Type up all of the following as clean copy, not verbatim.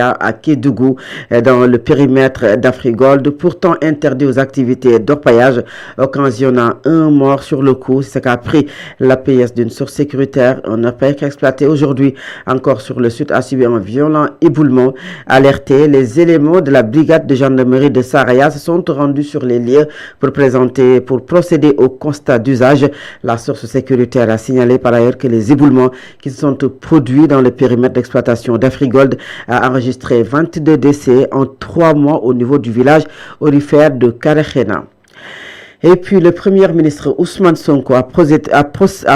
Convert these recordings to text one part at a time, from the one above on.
à Kédougou dans le périmètre d'Afrigold, pourtant interdit aux activités d'orpaillage, occasionnant un mort sur le coup. C'est ce qu'a pris l'APS d'une source sécuritaire. Un orpailleur exploité aujourd'hui encore sur le sud a subi un violent éboulement. Alertés, les éléments de la brigade de gendarmerie de Saraya se sont rendus sur les lieux pour procéder au constat d'usage. La source sécuritaire a signalé par ailleurs que les éboulements qui se sont produits dans le périmètre d'exploitation d'Afrigold a enregistré 22 décès en 3 mois au niveau du village aurifère de Karechena. Et puis, le Premier ministre Ousmane Sonko a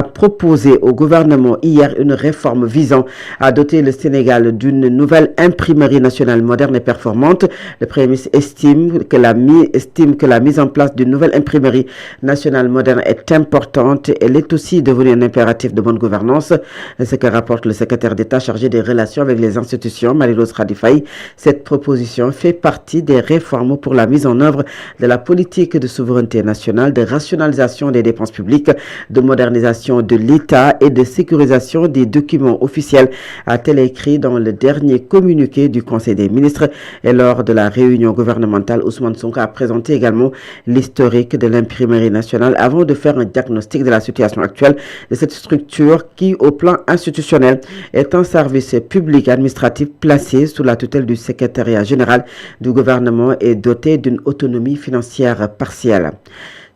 proposé au gouvernement hier une réforme visant à doter le Sénégal d'une nouvelle imprimerie nationale moderne et performante. Le Premier ministre estime que la mise en place d'une nouvelle imprimerie nationale moderne est importante. Elle est aussi devenue un impératif de bonne gouvernance. Ce que rapporte le secrétaire d'État chargé des relations avec les institutions, Marie-Rose Khadifaye. Cette proposition fait partie des réformes pour la mise en œuvre de la politique de souveraineté nationale, de rationalisation des dépenses publiques, de modernisation de l'État et de sécurisation des documents officiels, a-t-elle écrit dans le dernier communiqué du Conseil des ministres. Et lors de la réunion gouvernementale, Ousmane Sonko a présenté également l'historique de l'imprimerie nationale avant de faire un diagnostic de la situation actuelle de cette structure qui, au plan institutionnel, est un service public administratif placé sous la tutelle du secrétariat général du gouvernement et doté d'une autonomie financière partielle.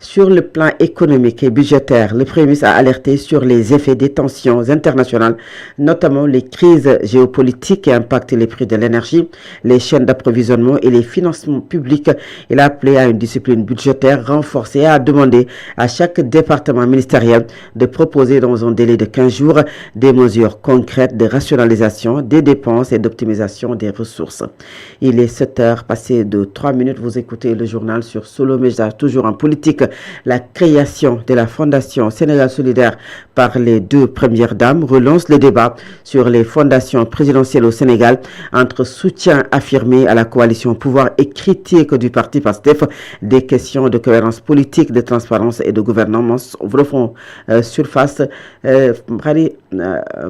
Sur le plan économique et budgétaire, le Premier ministre a alerté sur les effets des tensions internationales, notamment les crises géopolitiques qui impactent les prix de l'énergie, les chaînes d'approvisionnement et les financements publics. Il a appelé à une discipline budgétaire renforcée et a demandé à chaque département ministériel de proposer dans un délai de 15 jours des mesures concrètes de rationalisation des dépenses et d'optimisation des ressources. Il est 7 heures passées de 3 minutes. Vous écoutez le journal sur Solo Média, toujours en politique. La création de la Fondation Sénégal Solidaire par les 2 premières dames relance le débat sur les fondations présidentielles au Sénégal entre soutien affirmé à la coalition pouvoir et critique du parti PASTEF. Des questions de cohérence politique, de transparence et de gouvernance refont surface.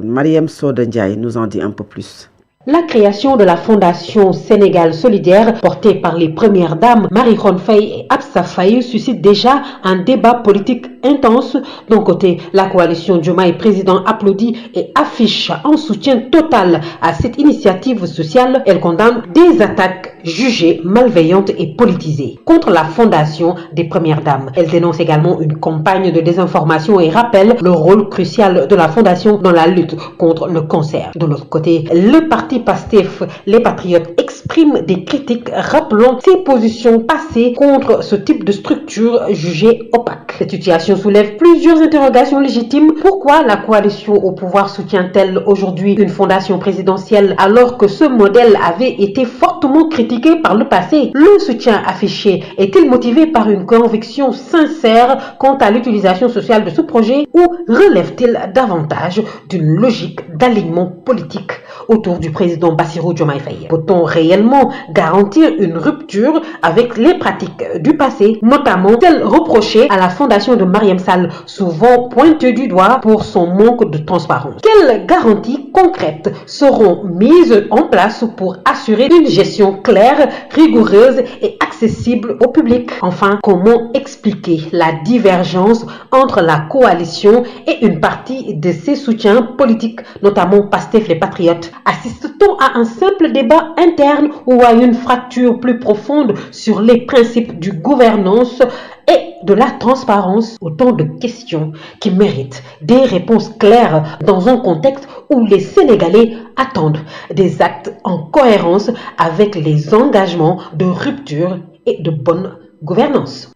Mariam Sodendiaï nous en dit un peu plus. La création de la Fondation Sénégal Solidaire, portée par les premières dames Marie-Khone Faye et Absa Faye, suscite déjà un débat politique intense. D'un côté, la coalition Diomaye président applaudit et affiche un soutien total à cette initiative sociale. Elle condamne des attaques jugées malveillantes et politisées contre la Fondation des premières dames. Elle dénonce également une campagne de désinformation et rappelle le rôle crucial de la Fondation dans la lutte contre le cancer. De l'autre côté, le parti PASTEF, les patriotes, expriment des critiques rappelant ses positions passées contre ce type de structure jugée opaque. Cette situation soulève plusieurs interrogations légitimes. Pourquoi la coalition au pouvoir soutient-elle aujourd'hui une fondation présidentielle alors que ce modèle avait été fortement critiqué par le passé? Le soutien affiché est-il motivé par une conviction sincère quant à l'utilisation sociale de ce projet ou relève-t-il davantage d'une logique d'alignement politique autour du président Bassirou Diomaye Faye? Peut-on réellement garantir une rupture avec les pratiques du passé, notamment celles reprochées à la fondation de Mariam Sall, souvent pointée du doigt pour son manque de transparence? Quelles garanties concrètes seront mises en place pour assurer une gestion claire, rigoureuse et accessible au public? Enfin, comment expliquer la divergence entre la coalition et une partie de ses soutiens politiques, notamment PASTEF les Patriotes? Assiste-t-on à un simple débat interne ou à une fracture plus profonde sur les principes du gouvernance et de la transparence? Autant de questions qui méritent des réponses claires dans un contexte où les Sénégalais attendent des actes en cohérence avec les engagements de rupture et de bonne gouvernance.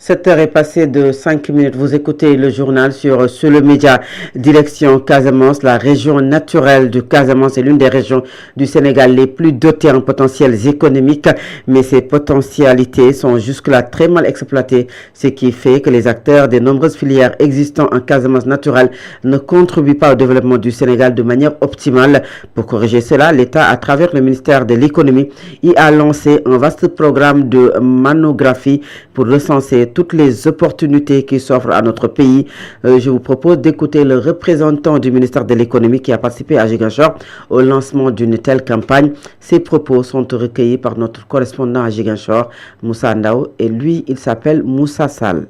7 heures est passée de 5 minutes. Vous écoutez le journal sur le média direction Casamance. La région naturelle du Casamance est l'une des régions du Sénégal les plus dotées en potentiels économiques, mais ces potentialités sont jusque-là très mal exploitées, ce qui fait que les acteurs des nombreuses filières existantes en Casamance naturelle ne contribuent pas au développement du Sénégal de manière optimale. Pour corriger cela, l'État, à travers le ministère de l'économie, y a lancé un vaste programme de manographie pour recenser toutes les opportunités qui s'offrent à notre pays. Je vous propose d'écouter le représentant du ministère de l'économie qui a participé à Ziguinchor au lancement d'une telle campagne. Ses propos sont recueillis par notre correspondant à Ziguinchor, Moussa Ndao, et lui, il s'appelle Moussa Sall.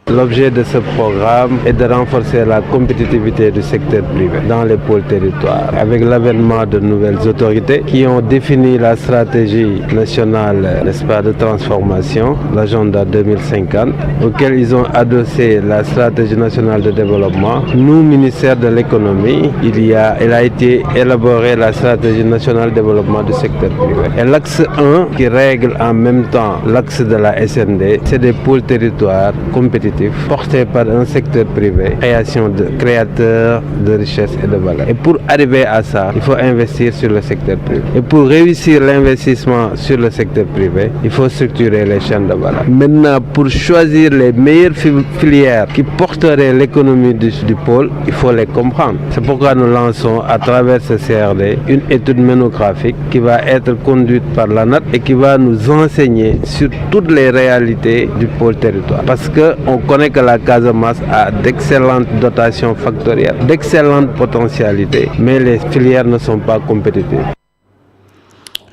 L'objet de ce programme est de renforcer la compétitivité du secteur privé dans les pôles territoires avec l'avènement de nouvelles autorités qui ont défini la stratégie nationale, n'est-ce pas, de transformation, l'agenda 2050, auquel ils ont adossé la stratégie nationale de développement. Nous, ministère de l'économie, il a été élaboré la stratégie nationale de développement du secteur privé. Et l'axe 1 qui règle en même temps l'axe de la SND, c'est des pôles territoires compétitifs porté par un secteur privé, création de créateurs de richesses et de valeur. Et pour arriver à ça, il faut investir sur le secteur privé. Et pour réussir l'investissement sur le secteur privé, il faut structurer les chaînes de valeur. Maintenant, pour choisir les meilleures filières qui porteraient l'économie du pôle, il faut les comprendre. C'est pourquoi nous lançons à travers ce CRD une étude ménographique qui va être conduite par l'ANAT et qui va nous enseigner sur toutes les réalités du pôle territoire. Parce qu'on connaît que la Casamance a d'excellentes dotations factorielles, d'excellentes potentialités, mais les filières ne sont pas compétitives.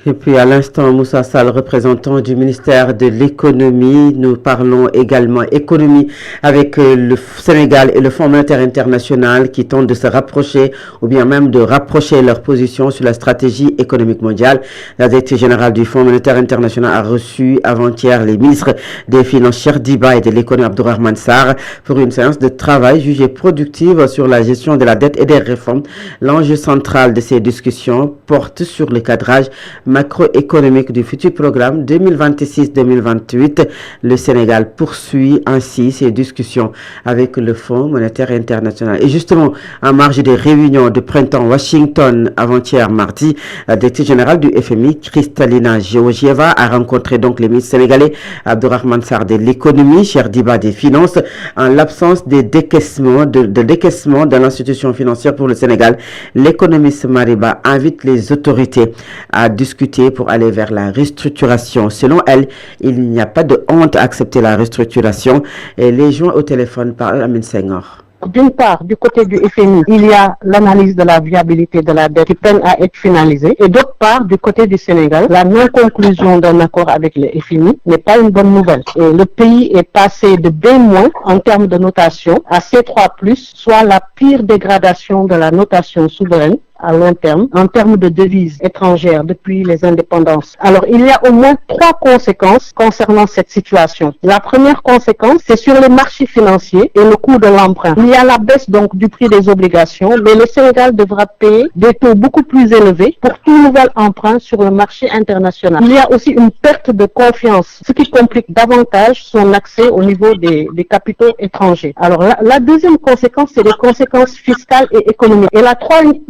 Et puis à l'instant, Moussa Sall, représentant du ministère de l'économie, nous parlons également économie avec le Sénégal et le Fonds monétaire international qui tentent de se rapprocher ou bien même de rapprocher leur position sur la stratégie économique mondiale. La directrice générale du Fonds monétaire international a reçu avant-hier les ministres des Finances Cheikh Diba et de l'économie Abdourahmane Sarr pour une séance de travail jugée productive sur la gestion de la dette et des réformes. L'enjeu central de ces discussions porte sur le cadrage macroéconomique du futur programme 2026-2028. Le Sénégal poursuit ainsi ses discussions avec le Fonds monétaire international. Et justement, en marge des réunions de printemps Washington avant-hier mardi, la directrice générale du FMI, Kristalina Georgieva, a rencontré donc les ministres sénégalais Abdourahmane Sarr de l'économie, Cheikh Diba des finances. En l'absence des décaissements de l'institution financière pour le Sénégal, l'économiste Mariba invite les autorités à discuter pour aller vers la restructuration. Selon elle, il n'y a pas de honte à accepter la restructuration. Et les joints au téléphone par Lamine Senghor. D'une part, du côté du FMI, il y a l'analyse de la viabilité de la dette qui peine à être finalisée. Et d'autre part, du côté du Sénégal, la non-conclusion d'un accord avec le FMI n'est pas une bonne nouvelle. Et le pays est passé de B- en termes de notation à C3+, soit la pire dégradation de la notation souveraine à long terme, en termes de devises étrangères depuis les indépendances. Alors, il y a au moins 3 conséquences concernant cette situation. La première conséquence, c'est sur les marchés financiers et le coût de l'emprunt. Il y a la baisse donc du prix des obligations, mais le Sénégal devra payer des taux beaucoup plus élevés pour tout nouvel emprunt sur le marché international. Il y a aussi une perte de confiance, ce qui complique davantage son accès au niveau des capitaux étrangers. Alors, la deuxième conséquence, c'est les conséquences fiscales et économiques. Et la troisième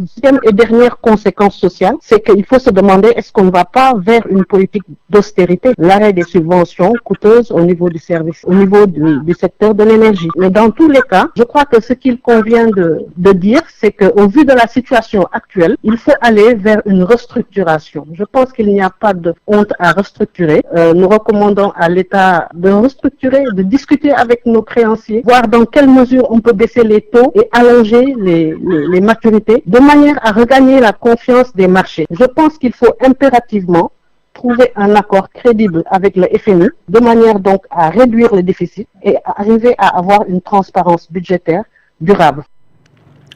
et dernière conséquence sociale, c'est qu'il faut se demander est-ce qu'on ne va pas vers une politique d'austérité, l'arrêt des subventions coûteuses au niveau du service, au niveau du secteur de l'énergie. Mais dans tous les cas, je crois que ce qu'il convient de dire, c'est qu'au vu de la situation actuelle, il faut aller vers une restructuration. Je pense qu'il n'y a pas de honte à restructurer. Nous recommandons à l'État de restructurer, de discuter avec nos créanciers, voir dans quelle mesure on peut baisser les taux et allonger les maturités de manière à regagner la confiance des marchés. Je pense qu'il faut impérativement trouver un accord crédible avec le FMI de manière donc à réduire le déficit et à arriver à avoir une transparence budgétaire durable.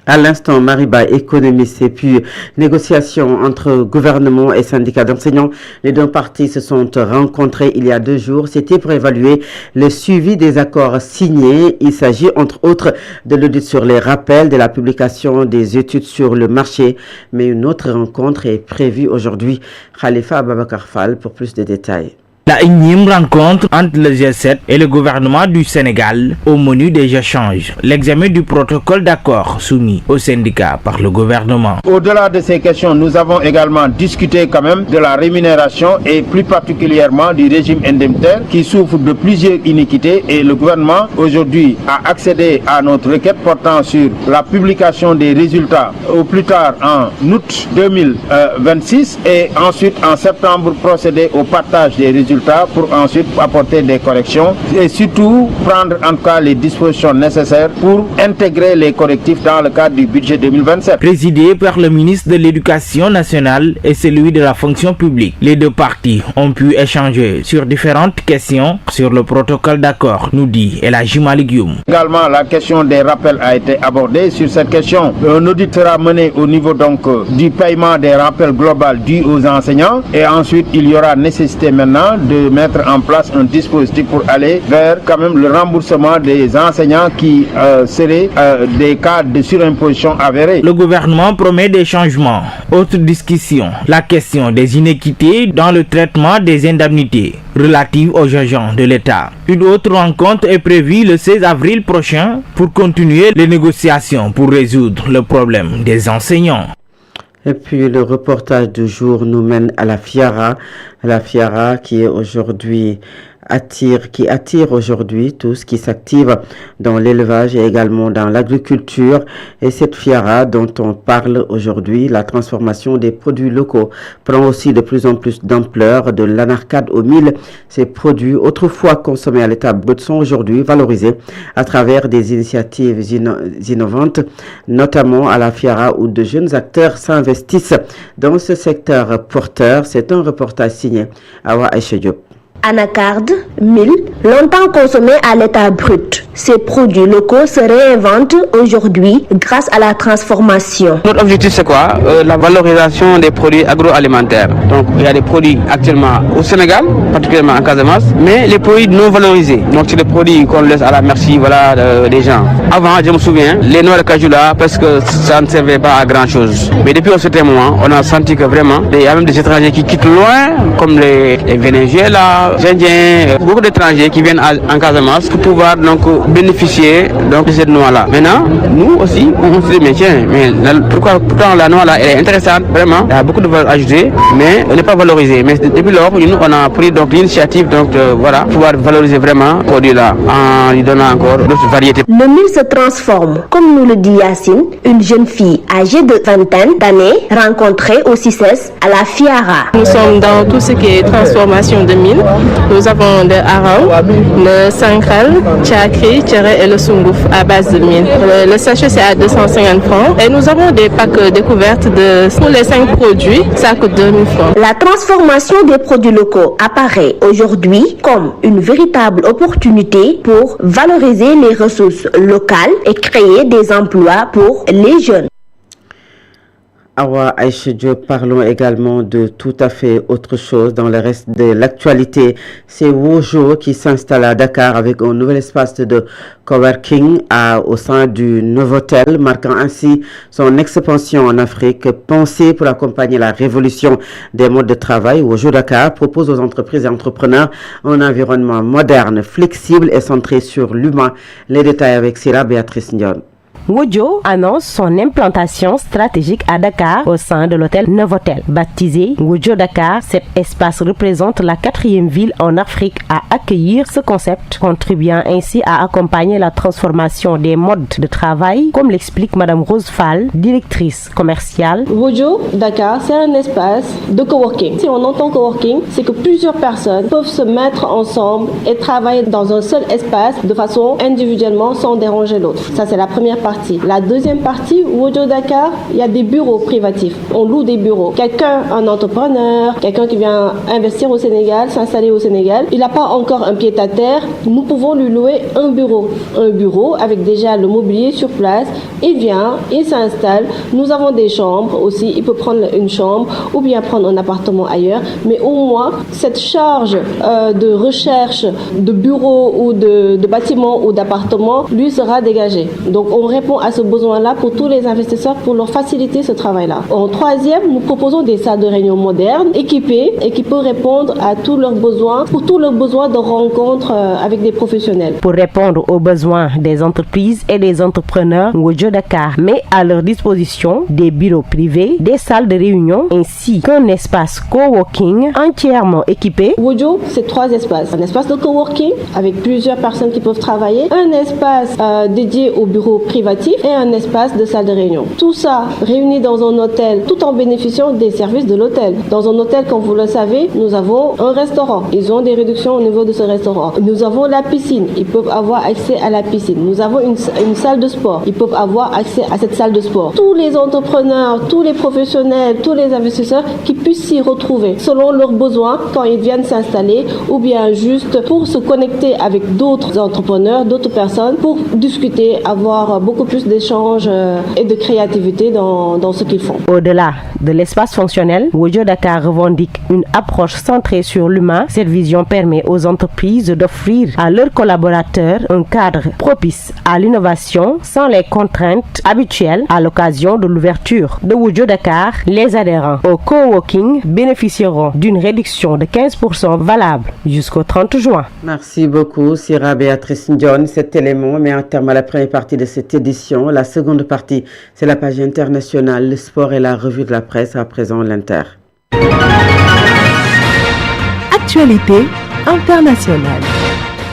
À l'instant, Mariba, économiste, et puis négociations entre gouvernement et syndicats d'enseignants. Les deux parties se sont rencontrés il y a 2 jours. C'était pour évaluer le suivi des accords signés. Il s'agit entre autres de l'audit sur les rappels, de la publication des études sur le marché. Mais une autre rencontre est prévue aujourd'hui. Khalifa Ababakar Fall pour plus de détails. La énième rencontre entre le G7 et le gouvernement du Sénégal au menu des échanges. L'examen du protocole d'accord soumis au syndicat par le gouvernement. Au-delà de ces questions, nous avons également discuté quand même de la rémunération et plus particulièrement du régime indemnitaire qui souffre de plusieurs iniquités et le gouvernement aujourd'hui a accédé à notre requête portant sur la publication des résultats au plus tard en août 2026 et ensuite en septembre procéder au partage des résultats résultats pour ensuite apporter des corrections et surtout prendre en tout cas les dispositions nécessaires pour intégrer les correctifs dans le cadre du budget 2027. Présidé par le ministre de l'Éducation nationale et celui de la fonction publique, les deux parties ont pu échanger sur différentes questions sur le protocole d'accord, nous dit El Hadji Malick Youm. Également, la question des rappels a été abordée. Sur cette question, un audit sera mené au niveau donc du paiement des rappels global dus aux enseignants et ensuite il y aura nécessité maintenant de mettre en place un dispositif pour aller vers quand même le remboursement des enseignants qui seraient des cas de surimposition avérés. Le gouvernement promet des changements. Autre discussion, la question des inéquités dans le traitement des indemnités relatives aux agents de l'État. Une autre rencontre est prévue le 16 avril prochain pour continuer les négociations pour résoudre le problème des enseignants. Et puis le reportage du jour nous mène à la Fiara qui est aujourd'hui qui attire aujourd'hui tous qui s'activent dans l'élevage et également dans l'agriculture. Et cette Fiara dont on parle aujourd'hui, la transformation des produits locaux, prend aussi de plus en plus d'ampleur. De l'anarcade au mil, ces produits autrefois consommés à l'état brut sont aujourd'hui valorisés à travers des initiatives innovantes, notamment à la Fiara où de jeunes acteurs s'investissent dans ce secteur porteur. C'est un reportage signé Awa Aïcha Diop. Anacarde, mil, longtemps consommés à l'état brut. Ces produits locaux se réinventent aujourd'hui grâce à la transformation. Notre objectif c'est quoi? La valorisation des produits agroalimentaires. Donc il y a des produits actuellement au Sénégal, particulièrement en Casamance, mais les produits non valorisés. Donc c'est des produits qu'on laisse à la merci des gens. Avant, je me souviens, les noix de cajou là, parce que ça ne servait pas à grand chose. Mais depuis un certain moment, on a senti que vraiment, il y a même des étrangers qui quittent loin, comme les Vénézuéliens, Indiens, beaucoup d'étrangers qui viennent en Casamance pour pouvoir donc bénéficier donc de cette noix-là. Maintenant, nous aussi, on se dit mais tiens, pourtant la noix-là elle est intéressante, vraiment, il y a beaucoup de valeur ajoutée, mais elle n'est pas valorisée. Mais depuis lors, on a pris donc l'initiative donc de pouvoir valoriser vraiment ce produit-là en lui donnant encore d'autres variétés. Le mil se transforme, comme nous le dit Yacine, une jeune fille âgée de vingtaine d'années rencontrée au CICES à la Fiara. Nous sommes dans tout ce qui est transformation de mil. Nous avons le hareng, le sankrel, tchakri, tchéré et le sungouf à base de mil. Le sachet c'est à 250 francs et nous avons des packs découvertes pour les 5 produits, ça coûte 2000 francs. La transformation des produits locaux apparaît aujourd'hui comme une véritable opportunité pour valoriser les ressources locales et créer des emplois pour les jeunes. Awa Aïcha Diop, parlons également de tout à fait autre chose dans le reste de l'actualité. C'est Wojo qui s'installe à Dakar avec un nouvel espace de coworking au sein du Novotel, marquant ainsi son expansion en Afrique. Pensée pour accompagner la révolution des modes de travail, Wojo Dakar propose aux entreprises et entrepreneurs un environnement moderne, flexible et centré sur l'humain. Les détails avec Sira Béatrice Ndion. Wojo annonce son implantation stratégique à Dakar au sein de l'hôtel Novotel. Baptisé Wojo Dakar, cet espace représente la 4e ville en Afrique à accueillir ce concept, contribuant ainsi à accompagner la transformation des modes de travail, comme l'explique Madame Rose Fall, directrice commerciale. Wojo Dakar, c'est un espace de coworking. Si on entend coworking, c'est que plusieurs personnes peuvent se mettre ensemble et travailler dans un seul espace de façon individuellement sans déranger l'autre. Ça, c'est la première partie. La deuxième partie, Wojo Dakar, il y a des bureaux privatifs. On loue des bureaux. Quelqu'un, un entrepreneur, quelqu'un qui vient investir au Sénégal, s'installer au Sénégal, il n'a pas encore un pied-à-terre, nous pouvons lui louer un bureau. Un bureau avec déjà le mobilier sur place. Il vient, il s'installe. Nous avons des chambres aussi. Il peut prendre une chambre ou bien prendre un appartement ailleurs. Mais au moins, cette charge de recherche de bureaux ou de bâtiments ou d'appartements lui sera dégagée. Donc, on répond à ce besoin-là pour tous les investisseurs pour leur faciliter ce travail-là. En troisième, nous proposons des salles de réunion modernes, équipées et qui peuvent répondre à tous leurs besoins, pour tous leurs besoins de rencontres avec des professionnels. Pour répondre aux besoins des entreprises et des entrepreneurs, Wojo Dakar met à leur disposition des bureaux privés, des salles de réunion ainsi qu'un espace coworking entièrement équipé. Wojo, c'est 3 espaces. Un espace de coworking avec plusieurs personnes qui peuvent travailler, un espace dédié aux bureaux privés éducatif et un espace de salle de réunion. Tout ça réuni dans un hôtel, tout en bénéficiant des services de l'hôtel. Dans un hôtel, comme vous le savez, nous avons un restaurant. Ils ont des réductions au niveau de ce restaurant. Nous avons la piscine. Ils peuvent avoir accès à la piscine. Nous avons une salle de sport. Ils peuvent avoir accès à cette salle de sport. Tous les entrepreneurs, tous les professionnels, tous les investisseurs qui puissent s'y retrouver selon leurs besoins quand ils viennent s'installer ou bien juste pour se connecter avec d'autres entrepreneurs, d'autres personnes pour discuter, avoir beaucoup plus d'échanges et de créativité dans ce qu'ils font. Au-delà de l'espace fonctionnel, Wojo Dakar revendique une approche centrée sur l'humain. Cette vision permet aux entreprises d'offrir à leurs collaborateurs un cadre propice à l'innovation sans les contraintes habituelles. À l'occasion de l'ouverture de Wojo Dakar, les adhérents au coworking bénéficieront d'une réduction de 15% valable jusqu'au 30 juin. Merci beaucoup, Sira Béatrice Ndion. Cet élément met un terme à la première partie de cette édition. La seconde partie, c'est la page internationale, le sport et la revue de la presse. À présent, l'Inter. Actualité internationale.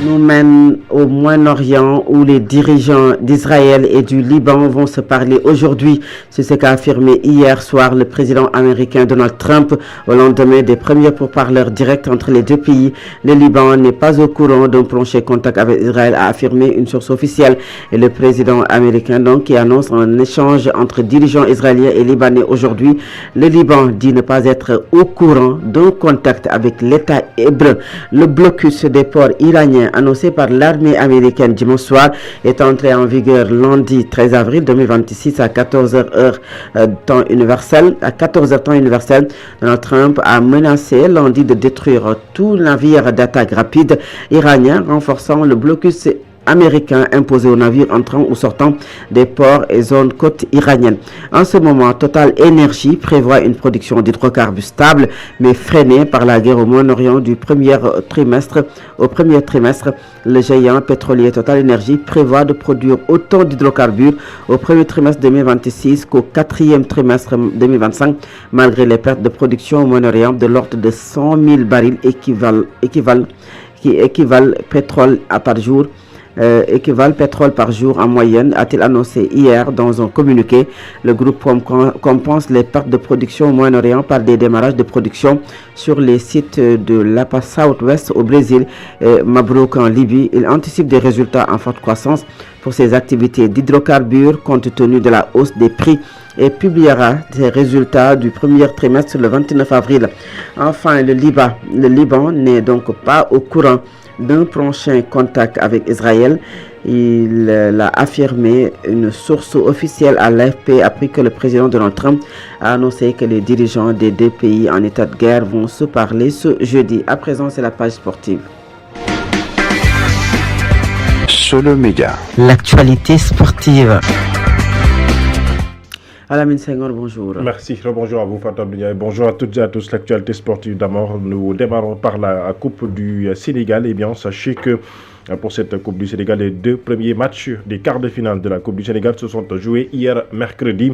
Nous mène au Moyen-Orient où les dirigeants d'Israël et du Liban vont se parler aujourd'hui. C'est ce qu'a affirmé hier soir le président américain Donald Trump au lendemain des premiers pourparlers directs entre les deux pays. Le Liban n'est pas au courant d'un prochain contact avec Israël, a affirmé une source officielle. Et le président américain donc qui annonce un échange entre dirigeants israéliens et libanais aujourd'hui. Le Liban dit ne pas être au courant d'un contact avec l'État hébreu. Le blocus des ports iraniens annoncé par l'armée américaine dimanche soir est entré en vigueur lundi 13 avril 2026 à 14h heure temps universel. À 14h temps universel, Donald Trump a menacé lundi de détruire tout navire d'attaque rapide iranien, renforçant le blocus américain imposé aux navires entrant ou sortant des ports et zones côtes iraniennes. En ce moment, Total Energy prévoit une production d'hydrocarbures stable mais freinée par la guerre au Moyen-Orient du premier trimestre. Au premier trimestre, le géant pétrolier Total Energy prévoit de produire autant d'hydrocarbures au premier trimestre 2026 qu'au quatrième trimestre 2025, malgré les pertes de production au Moyen-Orient de l'ordre de 100 000 barils qui équivalent pétrole par jour en moyenne, a-t-il annoncé hier dans un communiqué. Le groupe compense les pertes de production au Moyen-Orient par des démarrages de production sur les sites de Lapa Southwest au Brésil et Mabrouk en Libye. Il anticipe des résultats en forte croissance pour ses activités d'hydrocarbures compte tenu de la hausse des prix et publiera ses résultats du premier trimestre le 29 avril. Enfin, le Liban n'est donc pas au courant d'un prochain contact avec Israël. Il l'a affirmé une source officielle à l'AFP après que le président Donald Trump a annoncé que les dirigeants des deux pays en état de guerre vont se parler ce jeudi. À présent, c'est la page sportive. Solo Média. L'actualité sportive. Alamine Senghor, bonjour. Merci, bonjour à vous Fatou Abdoulaye. Bonjour à toutes et à tous. L'actualité sportive d'abord, nous démarrons par la Coupe du Sénégal. Eh bien, sachez que pour cette Coupe du Sénégal, les deux premiers matchs des quarts de finale de la Coupe du Sénégal se sont joués hier mercredi.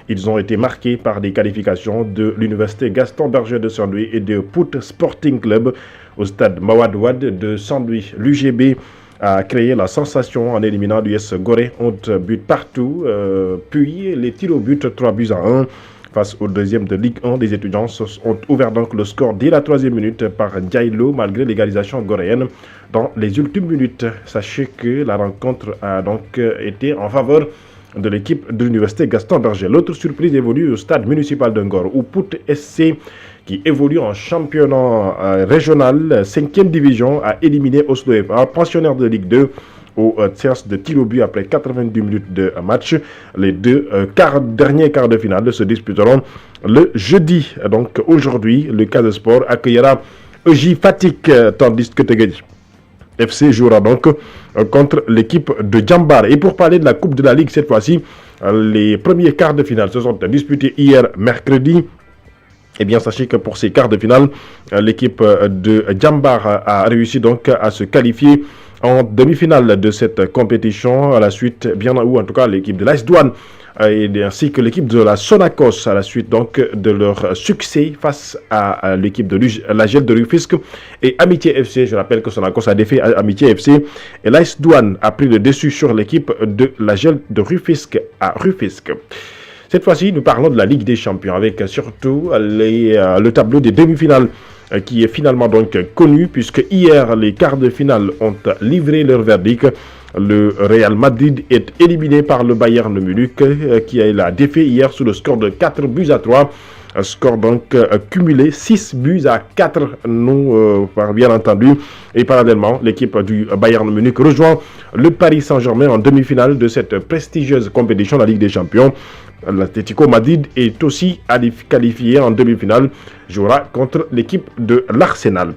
Ils ont été marqués par des qualifications de l'Université Gaston Berger de Saint-Louis et de Pout Sporting Club au stade Mawade Wade de Saint-Louis. L'UGB a créé la sensation en éliminant l'US Gorée, 11 buts partout, puis les tirs au but 3-1 face au deuxième de Ligue 1. Les étudiants ont ouvert donc le score dès la 3e minute par Ndiaye-Lo malgré l'égalisation goréenne dans les ultimes minutes. Sachez que la rencontre a donc été en faveur de l'équipe de l'Université Gaston Berger. L'autre surprise évolue au stade municipal de Ngor où Pout SC, qui évolue en championnat régional 5e division, a éliminé Oslo FA, pensionnaire de Ligue 2, aux séances de tir au but après 90 minutes de match. Les deux derniers quarts de finale se disputeront le jeudi. Donc aujourd'hui, le Casa Sport accueillera EJ Fatick, tandis que Teguedji FC jouera donc contre l'équipe de Djambar. Et pour parler de la Coupe de la Ligue cette fois-ci, les premiers quarts de finale se sont disputés hier mercredi. Eh bien, sachez que pour ces quarts de finale, l'équipe de Djambar a réussi donc à se qualifier en demi-finale de cette compétition, à la suite, bien ou en tout cas l'équipe de l'AS Douanes ainsi que l'équipe de la Sonacos à la suite donc de leur succès face à l'équipe de l'AGEL de Rufisque et Amitié FC. Je rappelle que Sonacos a défait Amitié FC et l'AS Douanes a pris le dessus sur l'équipe de l'AGEL de Rufisque à Rufisque. Cette fois-ci, nous parlons de la Ligue des Champions avec surtout le tableau des demi-finales qui est finalement donc connu puisque hier les quarts de finale ont livré leur verdict. Le Real Madrid est éliminé par le Bayern de Munich qui a défait hier sous le score de 4-3. Un score donc cumulé 6-4, bien entendu. Et parallèlement, l'équipe du Bayern de Munich rejoint le Paris Saint-Germain en demi-finale de cette prestigieuse compétition, la Ligue des Champions. L'Atlético Madrid est aussi qualifié en demi-finale, jouera contre l'équipe de l'Arsenal.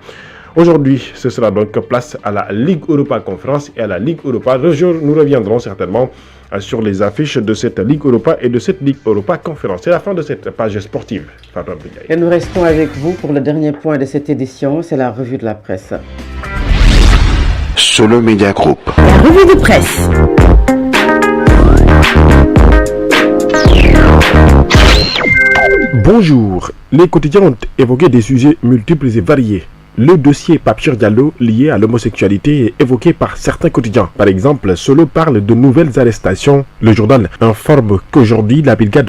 Aujourd'hui, ce sera donc place à la Ligue Europa Conférence et à la Ligue Europa. Nous reviendrons certainement sur les affiches de cette Ligue Europa et de cette Ligue Europa Conférence. C'est la fin de cette page sportive. Et nous restons avec vous pour le dernier point de cette édition, c'est la revue de la presse. Solo Media Group. La revue de presse. Bonjour. Les quotidiens ont évoqué des sujets multiples et variés. Le dossier Papchir Diallo lié à l'homosexualité est évoqué par certains quotidiens. Par exemple, Solo parle de nouvelles arrestations. Le journal informe qu'aujourd'hui, la brigade